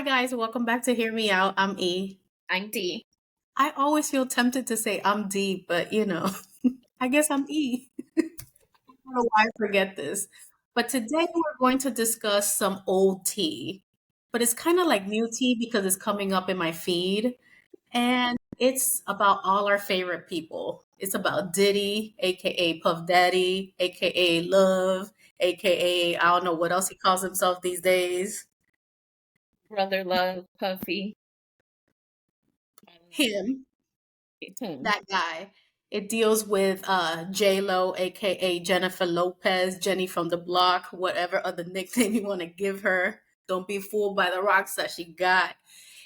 guys, welcome back to Hear Me Out. I'm E. I'm D. I always feel tempted to say I'm D, but I guess I'm E. I don't know why I forget this. But today we're going to discuss some old tea. But it's kind of like new tea because it's coming up in my feed. And it's about all our favorite people. It's about Diddy, aka Puff Daddy, aka Love, aka I don't know what else he calls himself these days. Brother Love, Puffy. Him. Hmm. That guy. It deals with JLo, aka Jennifer Lopez, Jenny from the block, whatever other nickname you want to give her. Don't be fooled by the rocks that she got.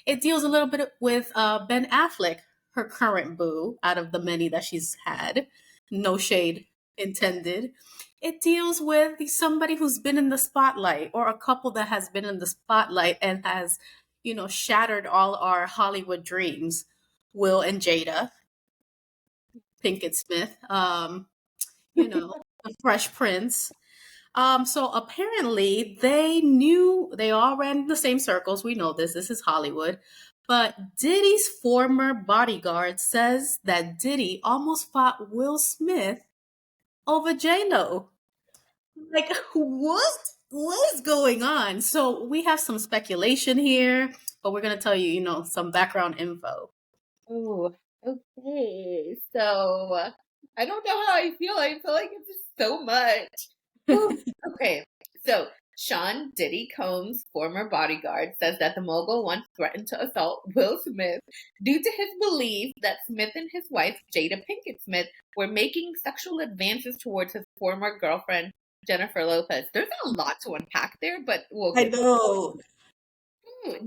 It deals a little bit with Ben Affleck, her current boo, out of the many that she's had. No shade intended. It deals with somebody who's been in the spotlight or a couple that has been in the spotlight and has, shattered all our Hollywood dreams. Will and Jada Pinkett Smith, the Fresh Prince. So apparently they all ran in the same circles. We know this. This is Hollywood. But Diddy's former bodyguard says that Diddy almost fought Will Smith over JLo. Like, what? What is going on? So we have some speculation here, but we're going to tell you, some background info. Oh, okay. So I don't know how I feel. I feel like it's just so much. Ooh, okay. So Sean Diddy Combs' former bodyguard says that the mogul once threatened to assault Will Smith due to his belief that Smith and his wife, Jada Pinkett Smith, were making sexual advances towards his former girlfriend, Jennifer Lopez. There's a lot to unpack there, but we'll I get. know.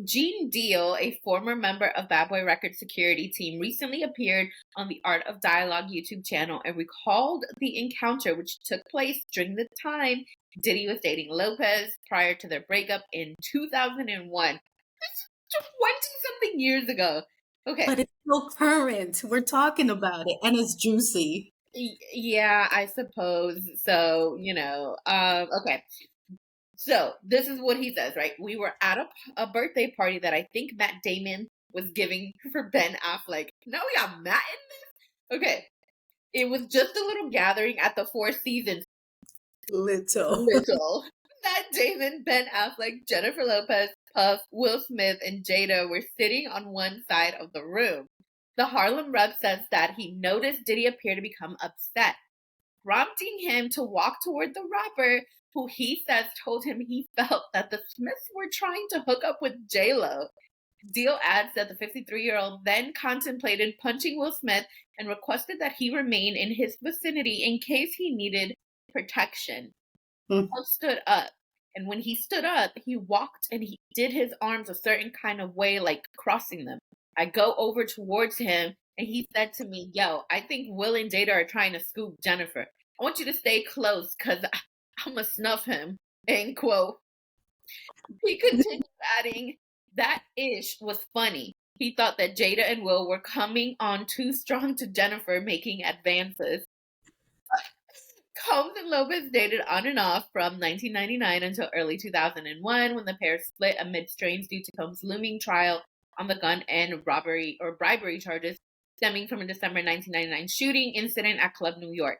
Gene Deal, a former member of Bad Boy Records security team, recently appeared on the Art of Dialogue YouTube channel and recalled the encounter, which took place during the time Diddy was dating Lopez prior to their breakup in 2001. That's 20-something years ago. Okay. But it's still current. We're talking about it, and it's juicy. Yeah, I suppose. So, okay. So this is what he says, right? We were at a birthday party that I think Matt Damon was giving for Ben Affleck. Now we got Matt in this? Okay. It was just a little gathering at the Four Seasons. Little. Little. Matt Damon, Ben Affleck, Jennifer Lopez, Puff, Will Smith, and Jada were sitting on one side of the room. The Harlem rep says that he noticed Diddy appear to become upset, prompting him to walk toward the rapper, who he says told him he felt that the Smiths were trying to hook up with JLo. Deal adds that the 53-year-old then contemplated punching Will Smith and requested that he remain in his vicinity in case he needed protection. Mm. Will stood up, and when he stood up, he walked and he did his arms a certain kind of way, like crossing them. I go over towards him, and he said to me, "Yo, I think Will and Jada are trying to scoop Jennifer. I want you to stay close, because I'm going to snuff him." End quote. He continued adding, that ish was funny. He thought that Jada and Will were coming on too strong to Jennifer, making advances. Combs and Lopez dated on and off from 1999 until early 2001, when the pair split amid strains due to Combs' looming trial on the gun and robbery or bribery charges stemming from a December 1999 shooting incident at Club New York.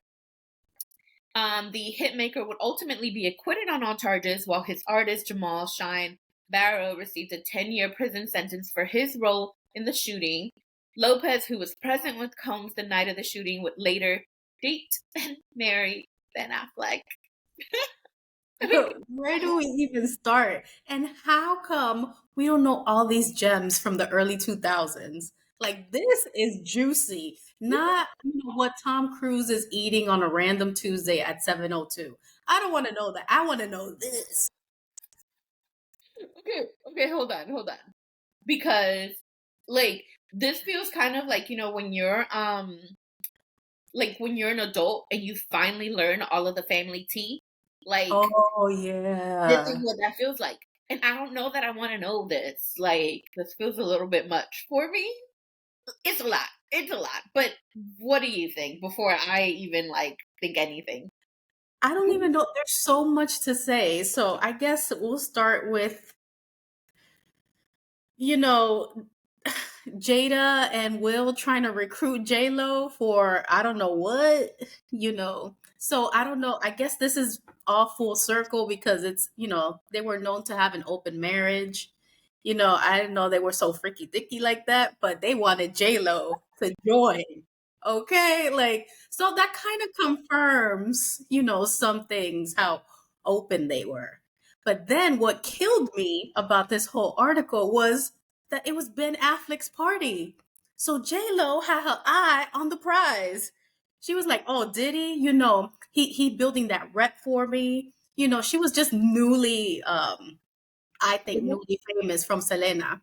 The hitmaker would ultimately be acquitted on all charges, while his artist Jamal Shine Barrow received a 10-year prison sentence for his role in the shooting. Lopez, who was present with Combs the night of the shooting, would later date and marry Ben Affleck. Where do we even start? And how come we don't know all these gems from the early 2000s? Like, this is juicy, not what Tom Cruise is eating on a random Tuesday at 7:02. I don't want to know that. I want to know this. Okay, hold on. Because, like, this feels kind of like, when you're when you're an adult and you finally learn all of the family tea. Like, Oh, this yeah. is what that feels like. And I don't know that I want to know this. Like, this feels a little bit much for me. It's a lot. It's a lot. But what do you think before I even think anything? I don't even know. There's so much to say. So I guess we'll start with you know, Jada and Will trying to recruit JLo for I don't know what, you know. So I don't know. I guess this is all full circle because it's, they were known to have an open marriage. I didn't know they were so freaky dicky like that, but they wanted JLo to join. Okay, like so that kind of confirms, some things how open they were. But then what killed me about this whole article was that it was Ben Affleck's party. So J Lo had her eye on the prize. She was like, "Oh, Diddy, he building that rep for me." She was just newly, I think, newly famous from Selena.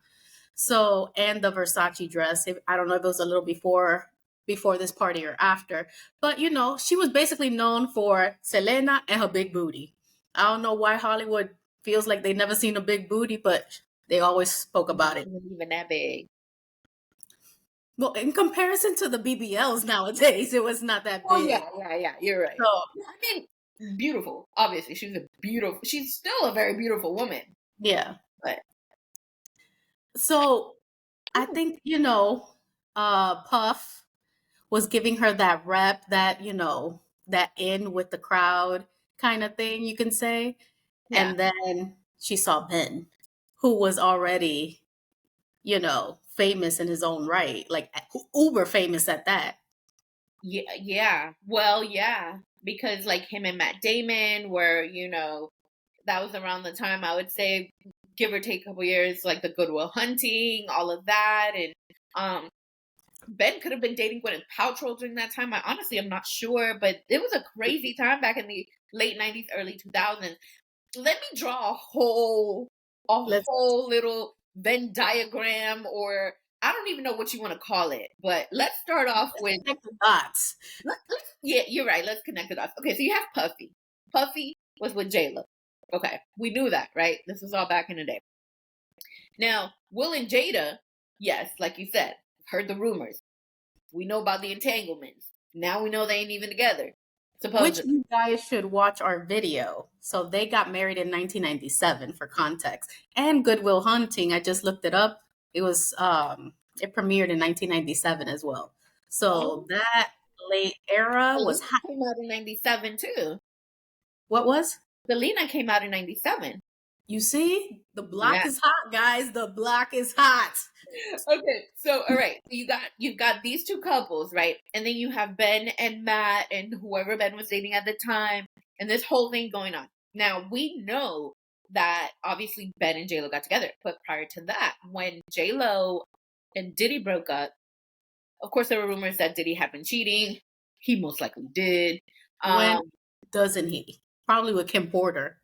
So and the Versace dress. I don't know if it was a little before this party or after, but she was basically known for Selena and her big booty. I don't know why Hollywood feels like they never seen a big booty, but they always spoke about it. Wasn't even that big. Well, in comparison to the BBLs nowadays, it was not that Oh big. yeah. You're right. So, I mean, beautiful. Obviously, she's still a very beautiful woman. yeah. But So I think, Puff was giving her that rep, that in with the crowd kind of thing, you can say. yeah, And then she saw Ben, who was already, famous in his own right, like uber famous at that. yeah. Well, yeah, because like him and Matt Damon were, that was around the time I would say, give or take a couple years, like the Good Will Hunting, all of that, and Ben could have been dating Gwyneth Paltrow during that time. I honestly am not sure, but it was a crazy time back in the late 90s, early 2000s. Let me draw Let's whole little Venn diagram, or I don't even know what you want to call it, but let's start off with connect the dots. yeah, you're right. Let's connect the dots. Okay, so you have Puffy. Puffy was with JLo. Okay, we knew that, right? This was all back in the day. Now, Will and Jada, yes, like you said, heard the rumors. We know about the entanglements. Now we know they ain't even together. Which Supposedly. you guys should watch our video. So they got married in 1997 for context. And Goodwill Hunting, I just looked it up. It premiered in 1997 as well. Oh, So that late era was Selena hot. came out in 97 too. What was? Selena came out in 97. You see? The block Yeah. is hot, guys. The block is hot. Okay, so all right, so you've got these two couples, right? And then you have Ben and Matt and whoever Ben was dating at the time, and this whole thing going on. Now we know that obviously Ben and JLo got together, but prior to that, when JLo and Diddy broke up, of course there were rumors that Diddy had been cheating. He most likely did. When Um, doesn't he? Probably with Kim Porter.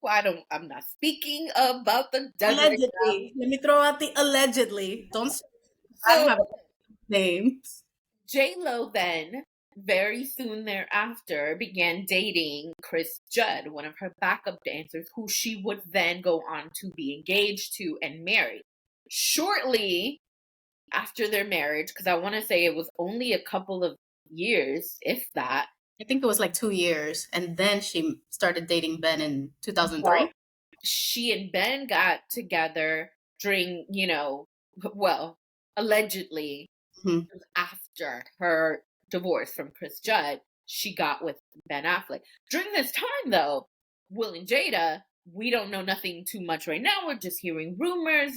I'm not speaking about the desert right now. Allegedly. Let me throw out the allegedly. Don't I don't So have names. JLo then, very soon thereafter, began dating Chris Judd, one of her backup dancers, who she would then go on to be engaged to and marry. Shortly after their marriage, because I want to say it was only a couple of years, if that. I think it was like 2 years. And then she started dating Ben in Well, 2003. she and Ben got together during, well, allegedly Mhm. after her divorce from Chris Judd, she got with Ben Affleck. During this time, though, Will and Jada, we don't know nothing too much right now. We're just hearing rumors,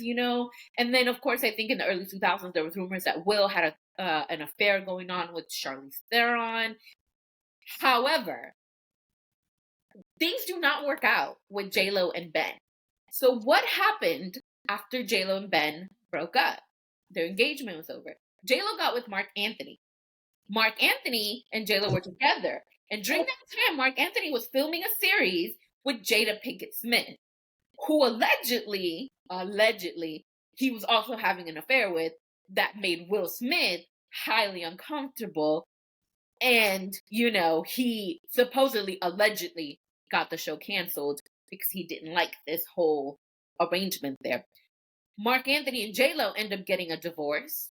And then, of course, I think in the early 2000s, there was rumors that Will had an affair going on with Charlize Theron. However, things do not work out with JLo and Ben. So what happened after JLo and Ben broke up? Their engagement was over. JLo got with Mark Anthony. Mark Anthony and JLo were together. And during that time, Mark Anthony was filming a series with Jada Pinkett Smith, who allegedly, he was also having an affair with, that made Will Smith highly uncomfortable. And, he supposedly, allegedly got the show canceled because he didn't like this whole arrangement there. Mark Anthony and JLo end up getting a divorce.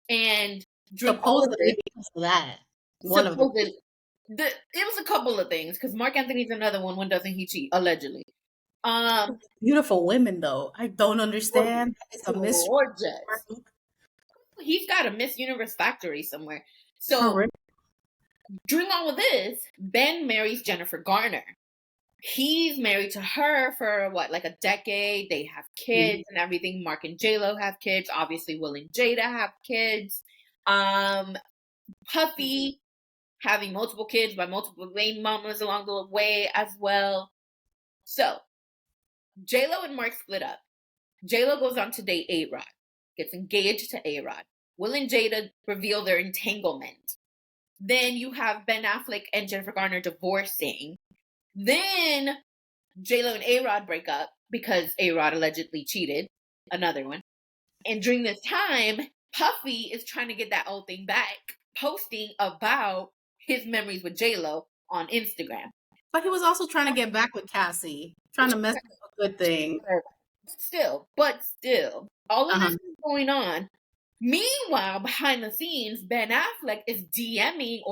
And during all of Supposedly this, because of that. One of them. it was a couple of things, because Mark Anthony's another one. When doesn't he cheat? Allegedly. Beautiful women, though. I don't understand. It's a mystery. Gorgeous. He's got a Miss Universe factory somewhere. For So real. during all of this, Ben marries Jennifer Garner. He's married to her for what, like a decade. They have kids and everything. Mark and JLo have kids. Obviously, Will and Jada have kids. Puffy having multiple kids by multiple baby mamas along the way as well. So JLo and Mark split up. JLo goes on to date A-Rod, gets engaged to A-Rod. Will and Jada reveal their entanglement. Then you have Ben Affleck and Jennifer Garner divorcing. Then JLo and A-Rod break up because A-Rod allegedly cheated. Another one. And during this time, Puffy is trying to get that old thing back, posting about his memories with JLo on Instagram. But he was also trying to get back with Cassie, trying to mess up a good thing. But still, all of this is going on. Meanwhile, behind the scenes, Ben Affleck is emailing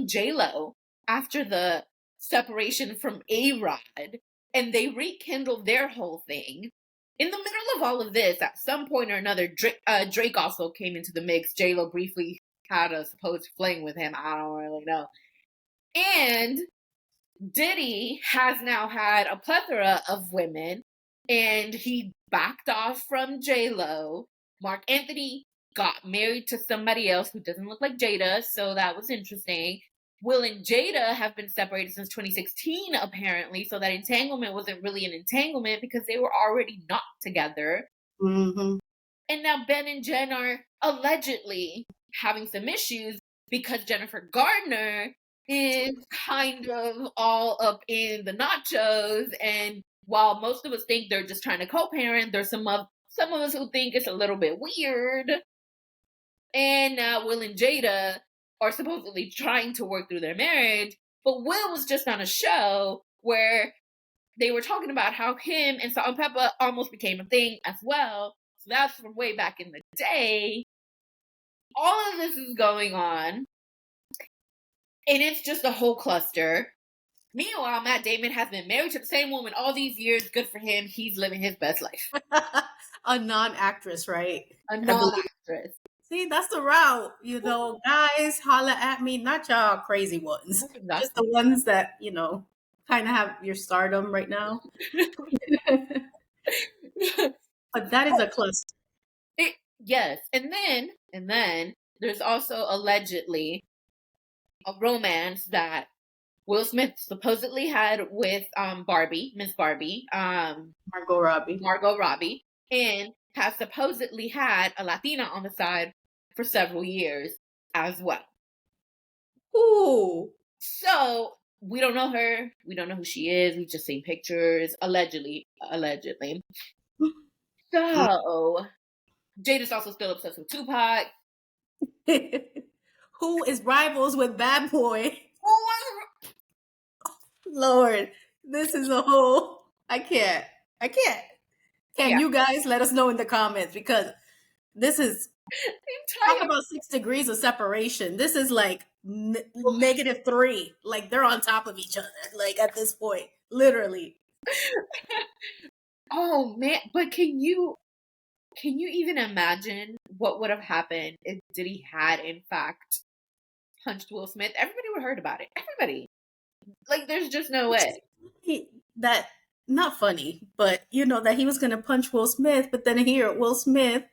JLo after the separation from A-Rod, and they rekindled their whole thing. In the middle of all of this, at some point or another, Drake also came into the mix. JLo briefly had a supposed fling with him. I don't really know. And Diddy has now had a plethora of women, and he backed off from JLo. Mark Anthony got married to somebody else who doesn't look like Jada, so that was interesting. Will and Jada have been separated since 2016, apparently, so that entanglement wasn't really an entanglement because they were already not together. Mm-hmm. And now Ben and Jen are allegedly having some issues because Jennifer Garner is kind of all up in the nachos, and while most of us think they're just trying to co-parent, there's some of us who think it's a little bit weird. And now Will and Jada are supposedly trying to work through their marriage, but Will was just on a show where they were talking about how him and Salt and Pepper almost became a thing as well. So that's from way back in the day. All of this is going on, and it's just a whole cluster. Meanwhile, Matt Damon has been married to the same woman all these years. Good for him. He's living his best life. A non-actress, right? A non-actress. See, that's the route. Guys, holla at me. Not y'all crazy ones. Exactly. Just the ones that, kind of have your stardom right now. But that is a cluster. Yes. And then there's also allegedly a romance that Will Smith supposedly had with Miss Barbie, Margot Robbie, and has supposedly had a Latina on the side for several years as well. Ooh. So we don't know her. We don't know who she is. We've just seen pictures, allegedly. So Jada's also still obsessed with Tupac. Who is rivals with Bad Boy? Lord, this is a whole. I can't. Can you guys let us know in the comments, because this is talk about 6 degrees of separation. This is like -3. Like they're on top of each other. Like at this point, literally. Oh man! But can you even imagine what would have happened if Diddy had in fact punched Will Smith? Everybody would have heard about it. Everybody. Like, there's just no way. That not funny, but that he was gonna punch Will Smith, but then here Will Smith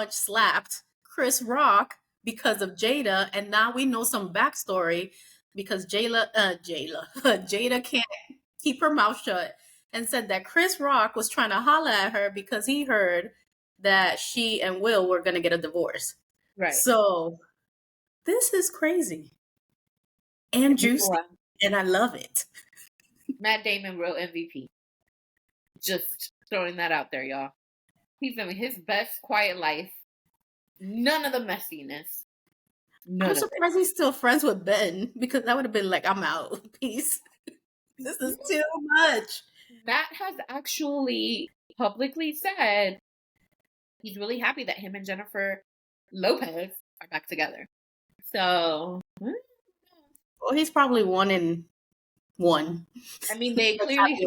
slapped Chris Rock because of Jada, and now we know some backstory because Jada can't keep her mouth shut and said that Chris Rock was trying to holla at her because he heard that she and Will were gonna get a divorce. Right. So this is crazy and juicy, and I love it. Matt Damon, real MVP. Just throwing that out there, y'all. He's living his best quiet life. None of the messiness. I'm surprised he's still friends with Ben, because that would have been like, I'm out. Peace. This is too much. Matt has actually publicly said he's really happy that him and Jennifer Lopez are back together. So, well, he's probably wanting One. I mean, they Just clearly happy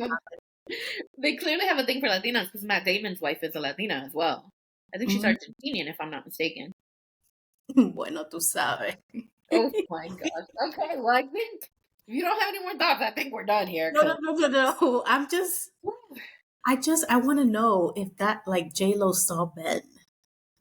have a thing for Latinas because Matt Damon's wife is a Latina as well. I think she's about it. Argentinian, if I'm not mistaken. Bueno, tú sabes. Oh my gosh. Okay, well, I think if you don't have any more thoughts, I think we're done here. No, no, no, no, no. I want to know if that, like, JLo saw Ben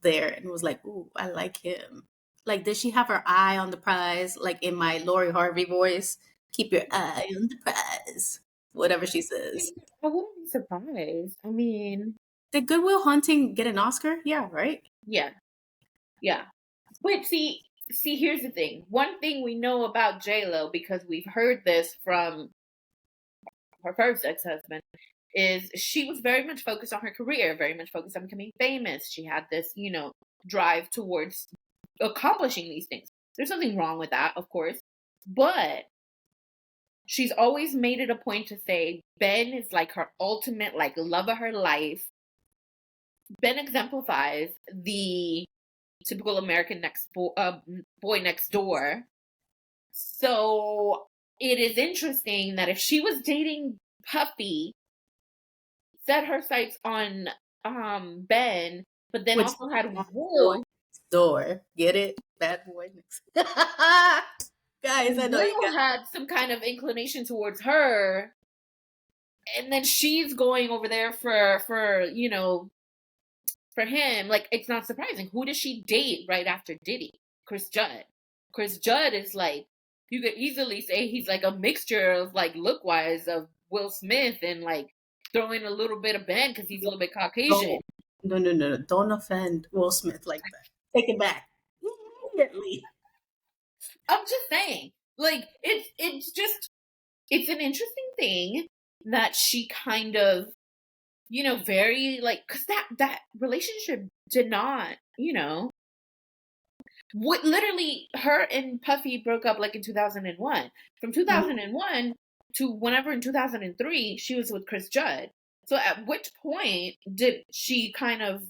there and was like, ooh, I like him. Like, did she have her eye on the prize? Like in my Lori Harvey voice, keep your eye on the prize. Whatever she says. I wouldn't be surprised. I mean, Did Goodwill Hunting get an Oscar? Yeah, right? yeah, yeah. But see, here's the thing. One thing we know about JLo, because we've heard this from her first ex-husband, is she was very much focused on her career, very much focused on becoming famous. She had this, drive towards accomplishing these things. There's nothing wrong with that, of course. But she's always made it a point to say Ben is like her ultimate, like, love of her life. Ben exemplifies the typical American boy next door. So it is interesting that if she was dating Puffy, set her sights on Ben, but then Which also had bad boy Will. next door. Get it? Bad boy next. Guys, I know you Will got. had some kind of inclination towards her, and then she's going over there for him. Like, it's not surprising. Who does she date right after Diddy? Chris Judd. Chris Judd is like, you could easily say he's like a mixture of, like, look wise of Will Smith and, like, throwing a little bit of Ben because he's a little bit Caucasian. No, no, no, no. Don't offend Will Smith like that. Take it back immediately. I'm just saying, like, it's an interesting thing that she kind of, very, like, because that relationship did not, what, literally, her and Puffy broke up like in 2001. From 2001 to whenever in 2003, she was with Chris Judd. So at which point did she kind of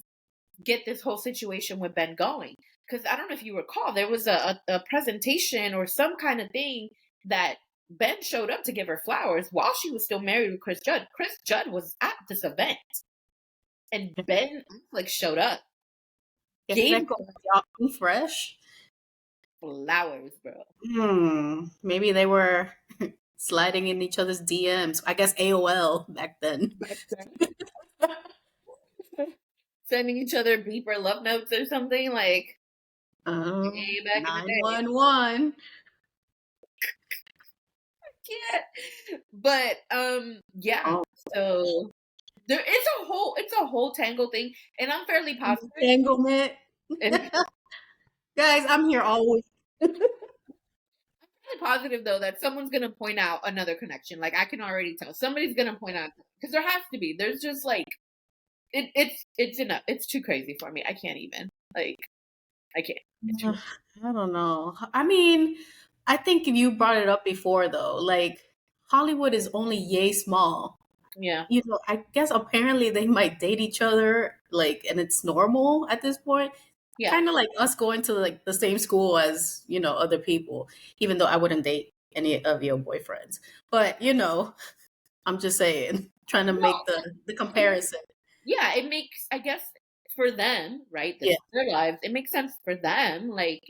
get this whole situation with Ben going? Because I don't know if you recall, there was a presentation or some kind of thing that Ben showed up to give her flowers while she was still married with Chris Judd. Chris Judd was at this event, and Ben Affleck showed up, Que gave fresco, y'all fresh. flowers, bro. Maybe they were sliding in each other's DMs. I guess AOL back then. Sending each other beeper love notes or something, like, way back in the day. 911. Yeah. But yeah. Oh, So it's a whole tangle thing, and I'm fairly positive. entanglement. And Guys, I'm here always. I'm fairly positive though that someone's gonna point out another connection. Like, I can already tell somebody's gonna point out, because there has to be. There's just, like, it's enough. It's too crazy for me. I can't even, like, I can't. It's too I don't know. I mean, I think you brought it up before though. Like, Hollywood is only yay small. Yeah. I guess apparently they might date each other, like, and it's normal at this point. Yeah. Kind of like us going to, like, the same school as, other people, even though I wouldn't date any of your boyfriends. But, I'm just saying, trying to make the comparison. Yeah, it makes, I guess, for them, right? This Yeah. is their lives. It makes sense for them. Like,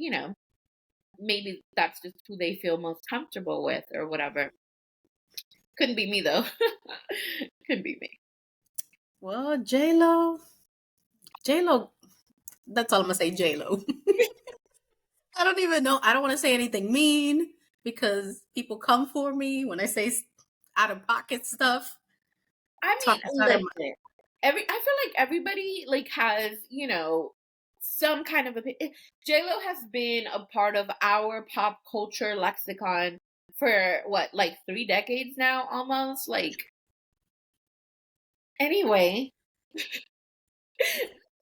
maybe that's just who they feel most comfortable with or whatever. Couldn't be me though. Couldn't be me. Well, JLo, that's all I'm gonna say, JLo. I don't even know. I don't want to say anything mean because people come for me when I say out of pocket stuff. I mean, Talking out of my listen. I feel like everybody, like, has, some kind of opinion. JLo has been a part of our pop culture lexicon for what, like 3 decades now, almost. Like, anyway.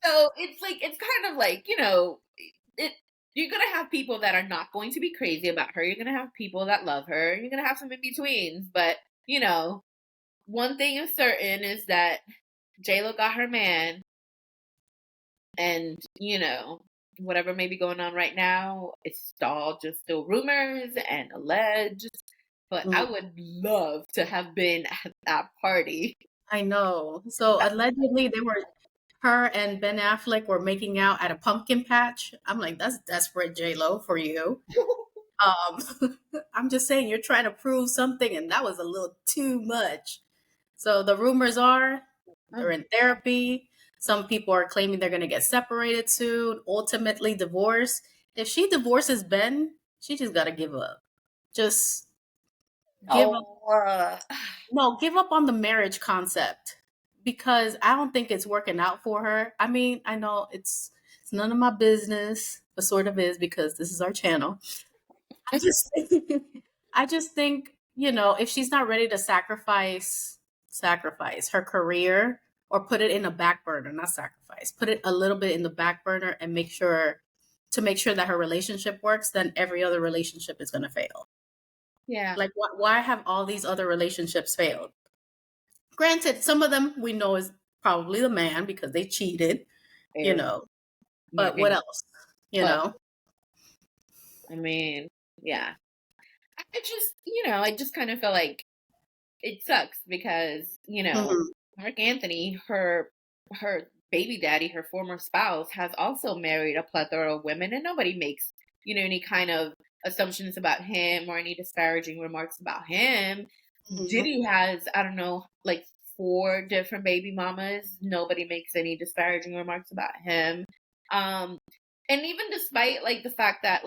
So it's kind of like, it, you're gonna have people that are not going to be crazy about her. You're gonna have people that love her. You're gonna have some in betweens. But, one thing is certain is that JLo got her man, and, whatever may be going on right now, it's all just still rumors and alleged. but I would love to have been at that party. I know. So allegedly, her and Ben Affleck were making out at a pumpkin patch. I'm like, that's desperate, JLo, for you. I'm just saying, you're trying to prove something, and that was a little too much. So the rumors are they're in therapy. Some people are claiming they're going to get separated soon, ultimately divorce. If she divorces Ben, she just got to give up. Just give up. No, give up on the marriage concept because I don't think it's working out for her. I mean, I know it's none of my business, but sort of is because this is our channel. I just I just think, if she's not ready to sacrifice her career or put it in a back burner, not sacrifice, put it a little bit in the back burner and make sure that her relationship works, then every other relationship is going to fail. Yeah. Like, why have all these other relationships failed? Granted, some of them we know is probably the man because they cheated, but what else? I mean, yeah. I just kind of feel like it sucks because, Mark Anthony, her baby daddy, her former spouse, has also married a plethora of women, and nobody makes, any kind of assumptions about him or any disparaging remarks about him. Diddy has, I don't know, like 4 different baby mamas. Nobody makes any disparaging remarks about him. And even despite like the fact that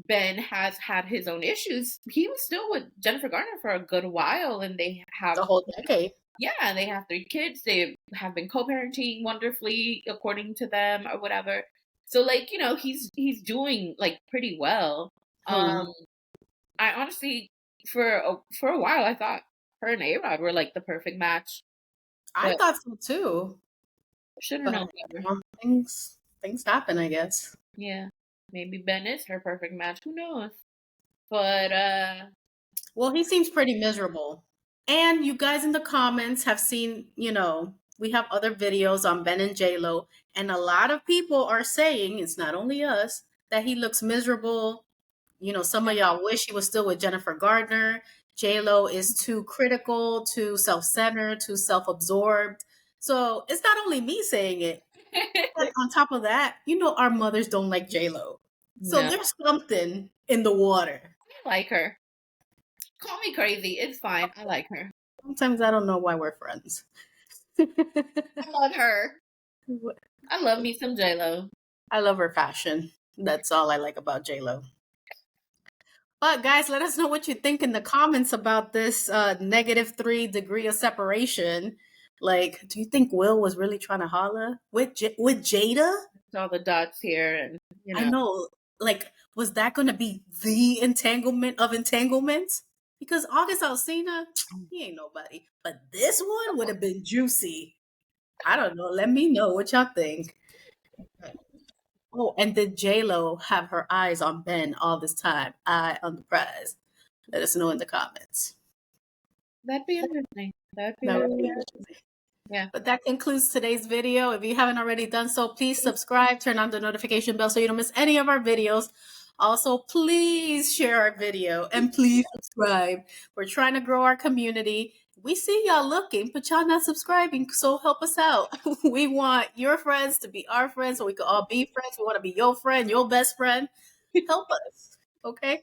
Ben has had his own issues, he was still with Jennifer Garner for a good while, and they have the whole decade. Yeah, they have 3 kids. They have been co-parenting wonderfully, according to them, or whatever. So, he's doing pretty well. I honestly, for a while, I thought her and A-Rod were the perfect match. I thought so too. Should have known better. Things happen, I guess. Yeah, maybe Ben is her perfect match. Who knows? But well, he seems pretty miserable. And you guys in the comments have seen, we have other videos on Ben and JLo, and a lot of people are saying, it's not only us, that he looks miserable. Some of y'all wish he was still with Jennifer Gardner. JLo is too critical, too self-centered, too self-absorbed. So it's not only me saying it. But on top of that, our mothers don't like JLo. So there's something in the water. I like her. Call me crazy. It's fine. I like her. Sometimes I don't know why we're friends. I love her. I love me some JLo. I love her fashion. That's all I like about JLo. But guys, let us know what you think in the comments about this -3 degree of separation. Like, do you think Will was really trying to holla with Jada? All the dots here, and I know. Like, was that going to be the entanglement of entanglements? Because August Alsina, he ain't nobody. But this one would have been juicy. I don't know. Let me know what y'all think. Oh, and did JLo have her eyes on Ben all this time? Eye on the prize. Let us know in the comments. That'd be interesting. That would be interesting. Yeah. But that concludes today's video. If you haven't already done so, please subscribe, turn on the notification bell so you don't miss any of our videos. Also, please share our video and please subscribe. We're trying to grow our community. We see y'all looking, but y'all not subscribing, so help us out. We want your friends to be our friends so we can all be friends. We want to be your friend, your best friend. Help us, okay?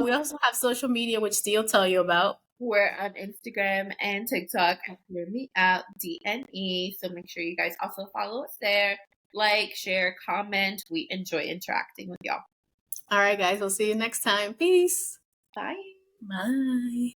We also have social media, which Steve will tell you about. We're on Instagram and TikTok at Hear Me Out DNE. So make sure you guys also follow us there. Like, share, comment. We enjoy interacting with y'all. All right, guys. We'll see you next time. Peace. Bye. Bye.